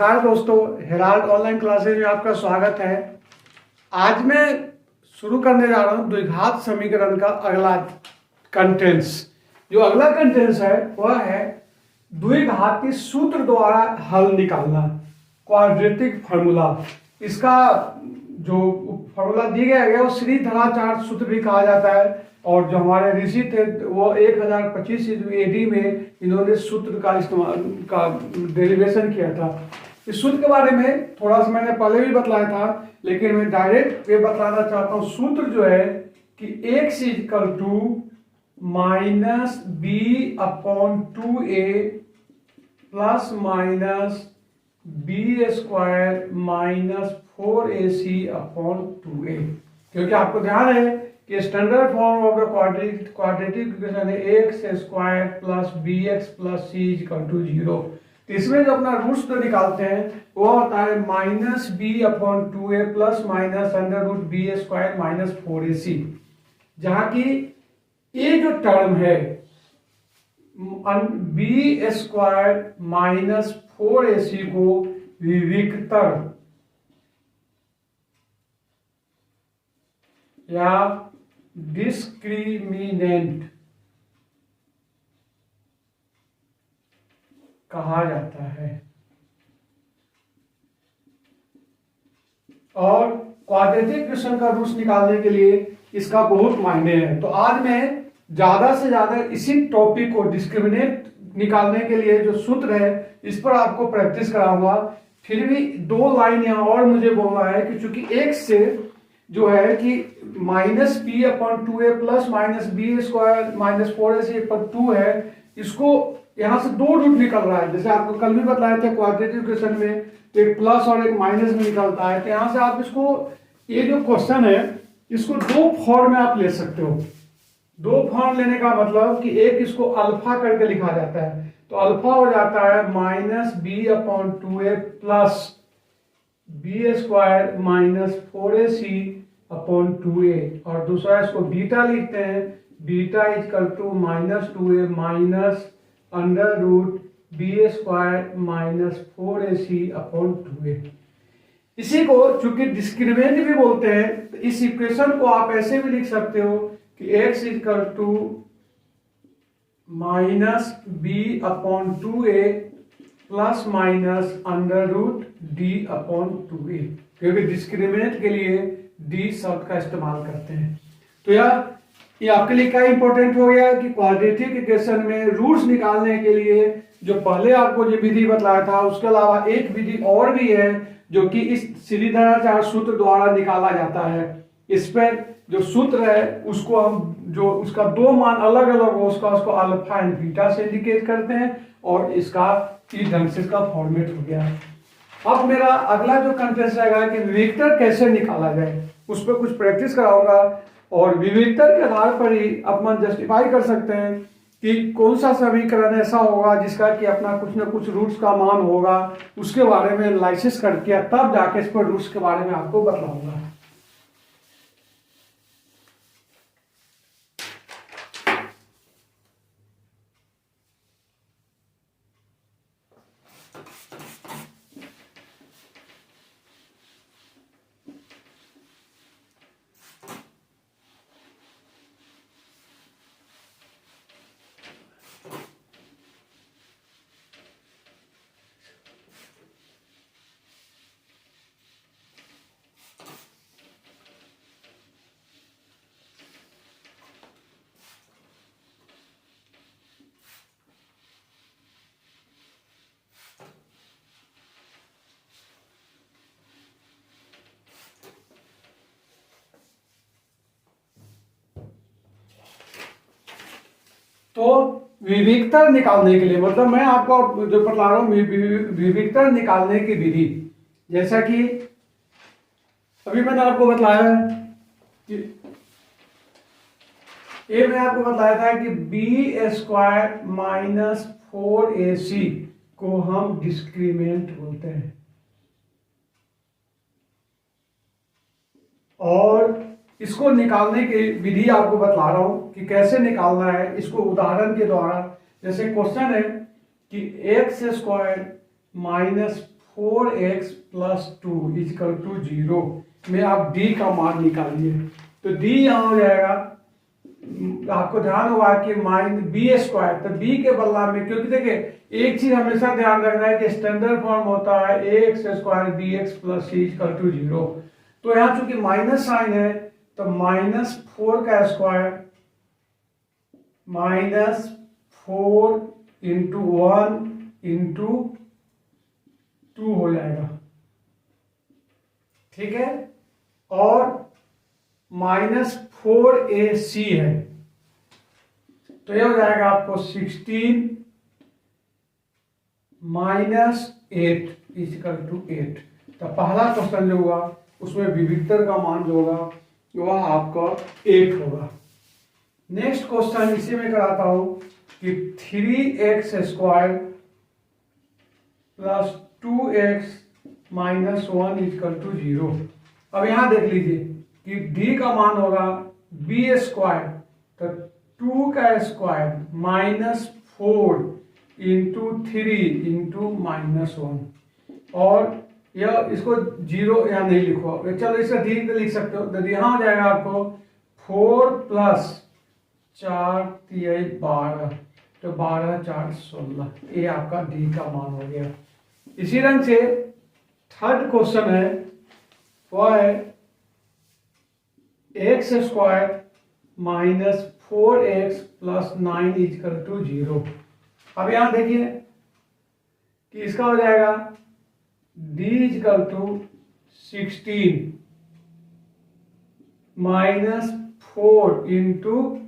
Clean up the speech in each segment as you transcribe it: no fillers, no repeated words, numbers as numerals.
नमस्कार दोस्तों, Herald online classes में आपका स्वागत है। आज मैं शुरू करने जा रहा हूं द्विघात समीकरण का अगला कंटेंट्स। जो अगला कंटेंट्स है वह है द्विघाती सूत्र द्वारा हल निकालना, क्वाड्रेटिक फार्मूला। इसका जो फार्मूला दिया गया वो श्रीधराचार्य सूत्र भी कहा जाता है, और जो हमारे ऋषि थे वो 1025 AD में इन्होंने सूत्र का इस्तेमाल का डेरिवेशन किया था। इस सूत्र के बारे में थोड़ा सा मैंने पहले भी बतलाया था, लेकिन मैं डायरेक्ट ये बतलाना चाहता हूँ। सूत्र जो है कि x = -b/2a plus minus b² -4ac/2a। क्योंकि आपको ध्यान है कि standard form of the quadratic equation है x² + bx + c = 0। तो इसमें जो अपना रूट्स तो निकालते हैं वो होता है -b/2a plus minus √b² -4ac, जहां की ये जो टर्म है b² -4ac को विविक्तर या डिस्क्रिमिनेंट कहा जाता है। और क्वाड्रेटिक इक्वेशन का रूट्स निकालने के लिए इसका बहुत मायने है। तो आज मैं ज्यादा से ज्यादा इसी टॉपिक को, डिस्क्रिमिनेंट निकालने के लिए जो सूत्र है, इस पर आपको प्रैक्टिस कराऊंगा। फिर भी 2 लाइन यहाँ और मुझे बोलना है कि चूंकि x से जो है कि -b/2a प्लस -b² -4ac/2 है, इसको यहां से 2 रूट निकल रहा है। जैसे आपको कल भी बताया था क्वाड्रेटिक इक्वेशन में एक प्लस और एक माइनस में निकलता है। तो यहां से आप इसको, ये जो क्वेश्चन है इसको 2 फॉर्म में आप ले सकते हो। 2 फॉर्म लेने का मतलब कि एक इसको अल्फा करके लिखा जाता है, तो अल्फा हो जाता है -b/2a प्लस b² -4ac/2a, और दूसरा इसको बीटा लिखते हैं, beta = -2a minus √b² -4ac/2a। इसी को चूंकि डिस्क्रिमिनेंट भी बोलते हैं, तो इस इक्वेशन को आप ऐसे भी लिख सकते हो कि x = -b/2a plus minus √d/2a, क्योंकि डिस्क्रिमिनेंट के लिए d शब्द का इस्तेमाल करते हैं। तो ये आपके लिए क्या इंपॉर्टेंट हो गया कि क्वाड्रेटिक इक्वेशन में रूट्स निकालने के लिए जो पहले आपको जो विधि बतलाया था, उसके अलावा एक विधि और भी है जो कि इस श्रीधराचार्य सूत्र द्वारा निकाला जाता है। इस पर जो सूत्र है उसको हम, जो उसका 2 मान अलग अलग हो, उसको अल्फा एंड बीटा से इंडिकेट करते हैं, और इसका इस ढंग से इसका फॉर्मेट हो गया है। अब मेरा अगला जो कंटेंट रहेगा कि विविक्तर कैसे निकाला जाए, उस पर कुछ प्रैक्टिस कराऊंगा, और विविक्तर के आधार पर ही अपन जस्टिफाई कर सकते हैं कि कौन सा समीकरण ऐसा होगा जिसका कि अपना कुछ ना कुछ रूट्स का मान होगा। उसके बारे में एनालिसिस करके तब जाके इस पर रूट्स के बारे में आपको बतलाऊंगा। तो विविक्तर निकालने के लिए, मतलब मैं आपको जो बता रहा हूं विविक्तर निकालने की विधि, जैसा कि अभी मैंने आपको बताया कि ये मैंने आपको बताया था कि b² -4ac को हम डिस्क्रिमिनेंट बोलते हैं, और इसको निकालने की विधि आपको बतला रहा हूं कि कैसे निकालना है। इसको उदाहरण के द्वारा, जैसे क्वेश्चन है कि x² 4x plus 2 is equal to 0 में आप d का मान निकालिए। तो d यहाँ हो जाएगा, आपको ध्यान होगा कि -b², तो b के बदला में, क्योंकि देखिए एक चीज हमेशा ध्यान रखना है कि स्टैंडर्ड फॉर्म होता है ax² bx plus c is equal to 0। तो यहाँ चूंकि माइनस साइन है तो -4 का स्क्वायर -4 इंटू 1 इंटू 2 हो जाएगा, ठीक है। और -4ac है, तो यह हो जाएगा आपको 16 -8 इक्वल टू 8। तो पहला क्वेश्चन जो हुआ उसमें विविक्तर का मान जो होगा वह आपका 8 होगा। नेक्स्ट क्वेश्चन इसी में कराता हूं कि 3x² plus 2x minus 1 equal to 0। अब यहां देख लीजिए कि d का मान होगा b², तो 2 का स्क्वायर -4 इंटू 3 इंटू -1, और यह इसको 0 यहाँ नहीं लिखो, चलो इसका धीरे से लिख सकते हो। तो यहाँ हो जाएगा आपको 4 प्लस 4 3 12, तो 12 4 16, ये आपका d का मान हो गया। इसी रंग से थर्ड क्वेश्चन है, वह है x² minus 4x plus 9 is equal to 0। अब यहां देखिए कि इसका हो जाएगा d is equal to 16 minus 4 into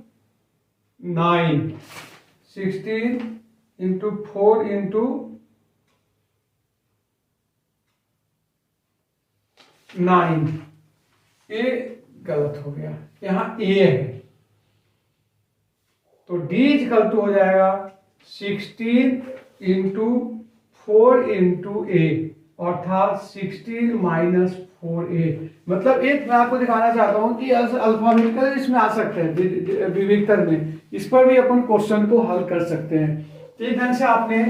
9, 16 into 4 into 9, ये गलत हो गया, यहां a है। तो d इक्वल टू हो जाएगा 16 इंटू 4 इंटू a, अर्थात 16 माइनस 4a। मतलब एक मैं आपको दिखाना चाहता हूं कि अल्फाबेटिकल इसमें आ सकते हैं विविक्तर में, इस पर भी अपन क्वेश्चन को हल कर सकते हैं। तो एक ढंग से आपने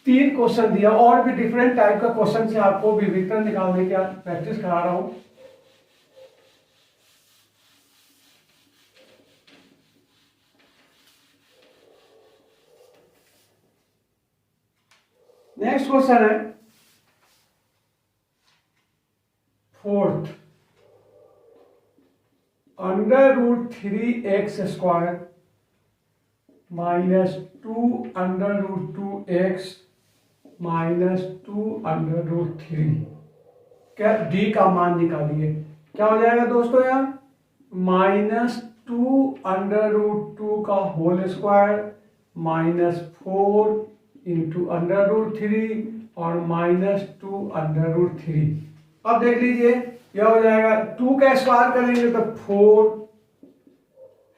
3 क्वेश्चन दिया, और भी डिफरेंट टाइप का क्वेश्चन से आपको विविक्तर निकालने की प्रैक्टिस करा रहा हूं। नेक्स्ट क्वेश्चन है fourth, √3x² minus 2√2x minus 2√3, क्या d का मान निकालिए। क्या हो जाएगा दोस्तों, यहाँ -2√2 का होल स्क्वायर माइनस 4 इंटू √3 और -2√3। अब देख लीजिए यह हो जाएगा 2 का स्क्वायर करेंगे तो 4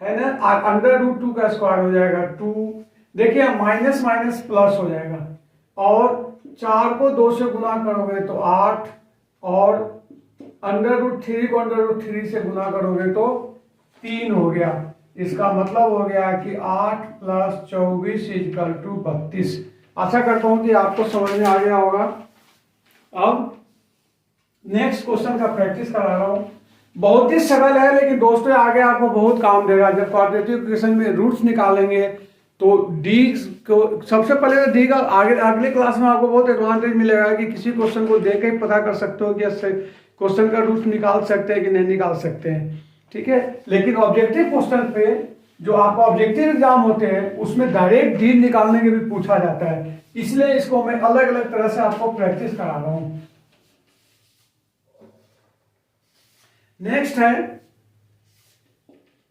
है ना, और √2 का स्क्वायर हो जाएगा 2। देखिए माइनस माइनस प्लस हो जाएगा, और 4 को 2 से गुना करोगे तो 8, और √3 को √3 से गुना करोगे तो 3 हो गया। इसका मतलब हो गया कि 8 प्लस 24 इक्वल टू 32। आशा करता हूं कि आपको समझ में आ गया होगा। अब नेक्स्ट क्वेश्चन का प्रैक्टिस करा रहा हूं, बहुत ही सरल है लेकिन दोस्तों आगे आपको बहुत काम देगा। जब क्वाड्रेटिक इक्वेशन में रूट्स निकालेंगे तो d को सबसे पहले तो d का आगे अगले क्लास में आपको बहुत एडवांटेज मिलेगा कि किसी क्वेश्चन को देख के ही पता कर सकते हो कि क्वेश्चन का रूट निकाल सकते हैं कि नहीं निकाल सकते हैं, ठीक है। लेकिन ऑब्जेक्टिव क्वेश्चन पे जो आपका ऑब्जेक्टिव एग्जाम होते हैं उसमें डायरेक्ट d निकालने के भी पूछा जाता है, इसलिए इसको मैं अलग अलग तरह से आपको प्रैक्टिस करा रहा हूं। नेक्स्ट है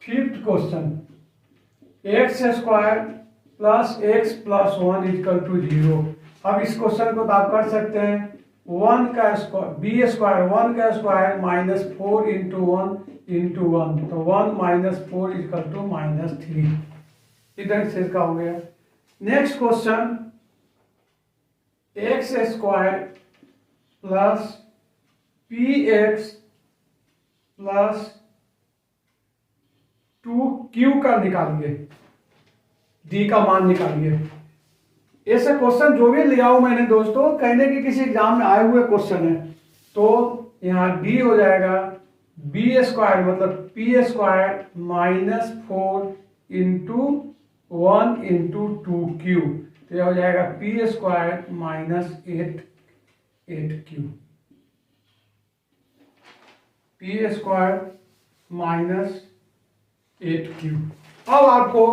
fifth question, x² plus x plus 1 equal to 0। अब इस क्वेश्चन को तो आप कर सकते हैं 1 का स्क्वायर, 1 का स्क्वायर माइनस 4 इंटू 1 इंटू 1, तो 1 माइनस 4 इक्वल टू -3, इधर से इसका हो गया। Next question x² plus px plus 2q का निकालिए, d का मान निकालिए। ऐसे क्वेश्चन जो भी लिया हूं मैंने दोस्तों, कहने की किसी एग्जाम में आए हुए क्वेश्चन है। तो यहाँ डी हो जाएगा बी स्क्वायर मतलब P square minus 4 into 1 into 2 Q, तो यह हो जाएगा P square minus 8 Q, P square minus 8 Q. अब आपको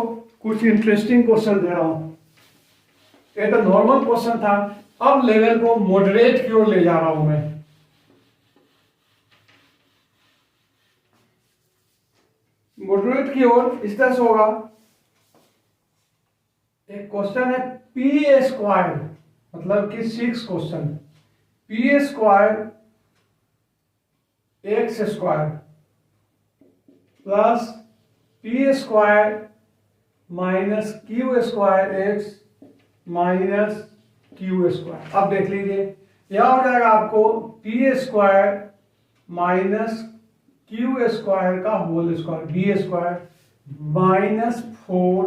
कुछ इंटरेस्टिंग क्वेश्चन दे रहा हूं। ये तो नॉर्मल क्वेश्चन था, अब लेवल को मॉडरेट की ओर ले जा रहा हूं मैं। मॉडरेट की ओर इस तरह से होगा, एक क्वेश्चन है पी स्क्वायर मतलब कि 6 question, p square x square plus p square minus q square x minus q square. अब देख लीजिए, यह हो जाएगा आपको p square minus q square का whole square b square minus 4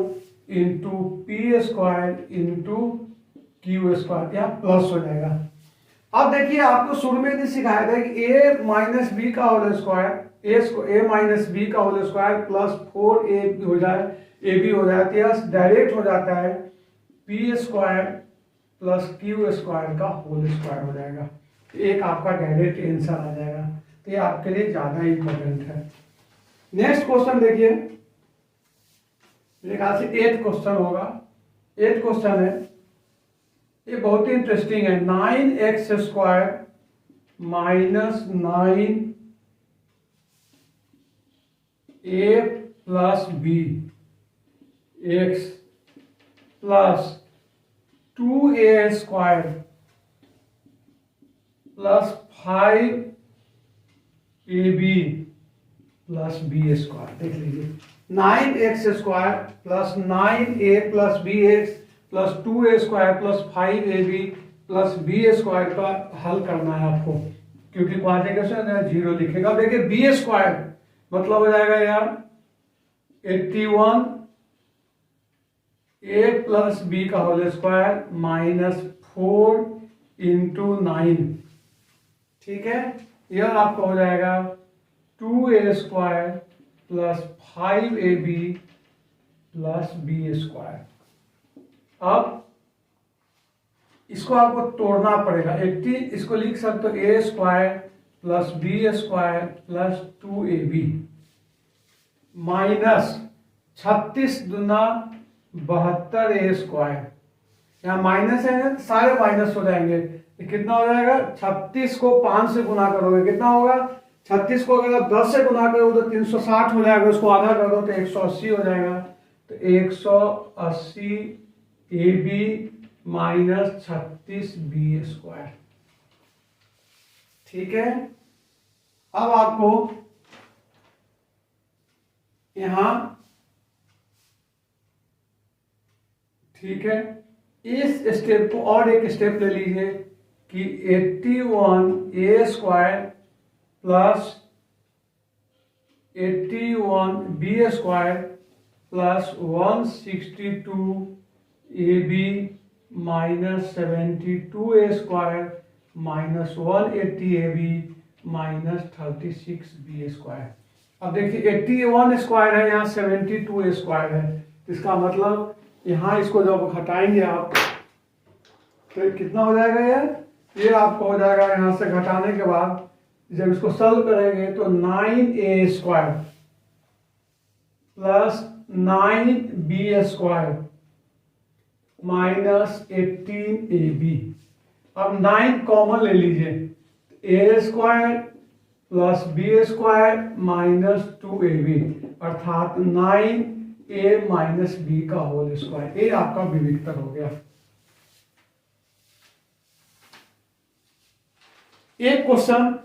into p square into q square, यह plus हो जाएगा। अब देखिए, आपको शुरू में भी सिखाया था कि ए माइनस बी का होल स्क्वायर ए माइनस बी का होल स्क्वायर प्लस 4 हो जाए ए बी हो जाए, तो यह डायरेक्ट हो जाता है P square plus Q square का होल स्क्वायर हो जाएगा। एक आपका डायरेक्ट आंसर आ जाएगा, तो ये आपके लिए ज्यादा इंपॉर्टेंट है। नेक्स्ट क्वेश्चन देखिए, मेरे ख्याल से 8th क्वेश्चन होगा। 8th क्वेश्चन है, ये बहुत ही इंटरेस्टिंग है। 9x square minus 9 a plus b x plus 2a square plus 5ab plus B square. देख लीजिए, 9x square plus 9a plus b x plus 2a square plus 5ab plus B square का हल करना है आपको, क्योंकि quadratic है 0 लिखेगा। देखिए बी स्क्वायर मतलब हो जाएगा यार 81 ए प्लस बी का होल स्क्वायर माइनस 4 इंटू 9, ठीक है। यह आपका हो जाएगा 2a square plus 5ab plus B square. अब इसको आपको तोड़ना पड़ेगा। 80 इसको लिख सकते हो a square plus B square plus 2ab minus 36 दूना 72a स्क्वायर। यहाँ माइनस है, सारे माइनस हो जाएंगे। कितना हो जाएगा? 36 को 5 से गुना करोगे कितना होगा? 36 को अगर आप 10 से गुना करोगे तो 360 हो जाएगा, उसको आधा कर दो तो 180 हो जाएगा। तो 180 A B minus 36 B square, ठीक है। अब आपको यहां, ठीक है, इस स्टेप को और एक स्टेप ले लीजिए कि 81 a square plus 81 b square plus 162 a B minus 72 a square minus 180 A B minus 36 B square. अब देखिए 81 स्क्वायर है, यहाँ 72 स्क्वायर है, इसका मतलब यहाँ इसको जब घटाएंगे आप तो कितना हो जाएगा यार? ये आपको हो जाएगा यहाँ से घटाने के बाद जब इसको सॉल्व करेंगे तो 9a square plus 9b square minus 18ab। अब 9 कॉमन ले लीजिए, a square plus B square minus 2ab अर्थात 9a माइनस बी का होल स्क्वायर। ये आपका विविक्तर हो गया। एक क्वेश्चन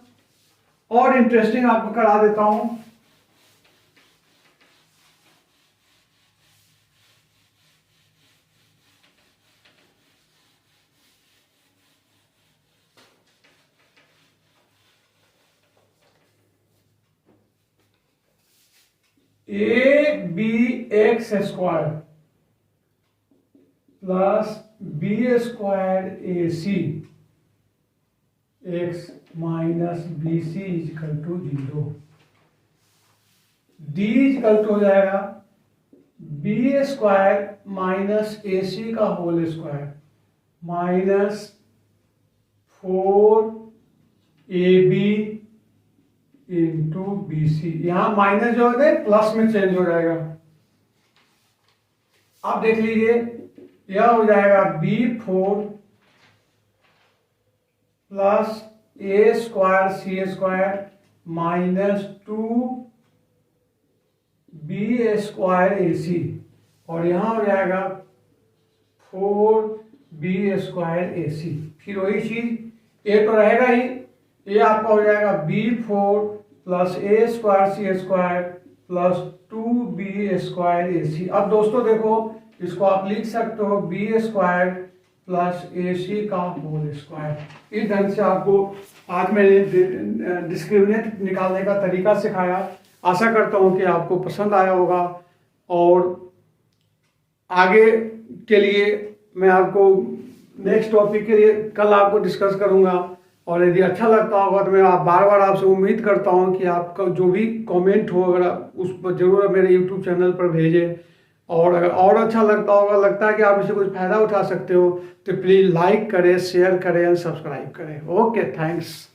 और इंटरेस्टिंग आपको करा देता हूं। A B X square plus B square A C X minus B C equal to 0। D equal to हो जाएगा B square minus A C का whole square minus 4ab into B C. यहां minus जो है plus में change हो जाएगा। आप देख लीजिए यह हो जाएगा b4 plus A square C square minus 2b square A सी, और यहां हो जाएगा 4b स्क्वायर ए सी। फिर वही चीज ए तो रहेगा ही, ये आपका हो जाएगा b4 plus A square C square plus 2b square A सी। अब दोस्तों देखो इसको आप लिख सकते हो बी स्क्वायर प्लस ए सी का होल स्क्वायर। इस ढंग से आपको आज मैंने डिस्क्रिमिनेंट निकालने का तरीका सिखाया। आशा करता हूं कि आपको पसंद आया होगा, और आगे के लिए मैं आपको नेक्स्ट टॉपिक के लिए कल आपको डिस्कस करूंगा। और यदि अच्छा लगता होगा तो मैं बार बार आपसे उम्मीद करता हूं कि आपका जो भी कमेंट हो अगर उस पर जरूर मेरे यूट्यूब चैनल पर भेजें। और अगर और अच्छा लगता होगा, लगता है कि आप इससे कुछ फ़ायदा उठा सकते हो, तो प्लीज़ लाइक करें, शेयर करें और सब्सक्राइब करें। Okay, thanks.